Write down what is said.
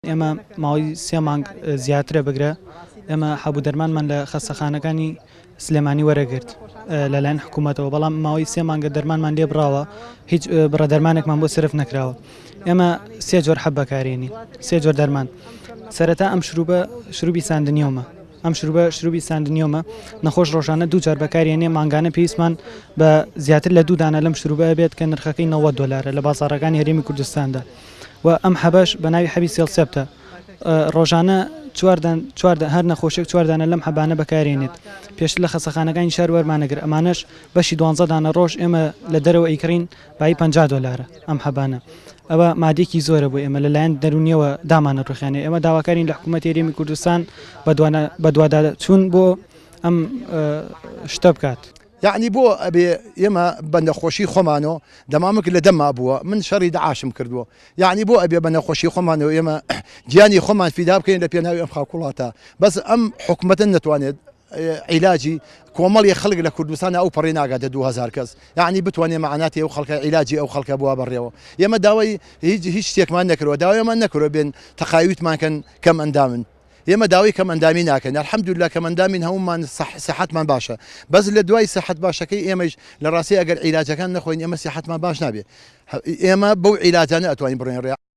ئێمە ماوەی 3 مانگ زیاترە بگرە ئێمە حەبوو دەرمانمان لە خەستەخانەکانی سلێمانی وەرەگرت لەلایەن حکوومەتەوە بەڵام ماوەی 3 مانگە دەرمانمان لێ بڕاوە هیچ بڕە دەرمانێکمان بۆ سرف نەکراوە ئێمە 3 جۆر حەب بەکارێنین 3 جۆر دەرمان سەرەتا ئەم شروبی ساندنیۆمە ئەم شروبی ساندنیۆمە نەخۆش ڕۆژانە دوو جار بەکارێنێ مانگانە پێویستمان بە زیاتر لە 2 دانە لەم شروبە بێت کە نرخەکەی 90 دلارە لە بازاڕەکانی هەرێمی کوردستاندا و ئەم حەبەش بە ناوی حەبی سێڵسەبتە ڕۆژانە هەر نەخۆشێک 4 دانە لەم حەبانە بەکارێنێت پێشتر لە خەسەخانەکانی شار وەرمانەگر ئەمانش بەشی 12 دانە ڕۆژ ئێمە لە دەرەوە ئەیکڕین بای 50 دلارە ئەم حەبانە ئەوە مادێکی زۆرە بۆ ئێمە لەلایەن دەرونیەوە دامانە ڕوخێنێ ئێمە داواکارین لە حکوومەتی هەرێمی کوردستان بە دوواداچوون بۆ ئەم شتە بکات یعنی بۆ ئەبێ ئێمە بە نەخۆشی خۆمانەوە دەمامک لە دەما بووە من شەڕی داعاشم کردووە یعنی بۆ ئەبێ بە نەخۆشی خۆمانەوە ئێمە گیانی خۆمان فیدا بکەین لە پێناوی ئەم خاکوڵاتە بەس ئەم حکوومەتن نەتوانێت عیلاجی کۆمەڵی خەڵک لە کوردستانە ئەو پەڕی ناگاتە 2000 کەس یعنی بتوانێت معناتی ئەو خەڵکە عیلاجی ئەو خەڵکە بووە بەڕێوە ئێمە داوای هیچ شتێکمان نەکردەوە داوایمان نەکردەوە بێن تەقاویتمانکەن کەم ئەندامن ئێمە داوای کەم ئەندامی ناکەن الحەمدوللا کەم ئەندامین هەمومان سەحەتمان باشە بەس لە دوای سەحەت باشەکەی ئێمەش لە ڕاستی ئەگەر عیلاجەکان نەخۆین ئێمە سیحەتمان باش نابێت ئێمە بەو عیلاجانە ئەتوانین بڕێن ڕێ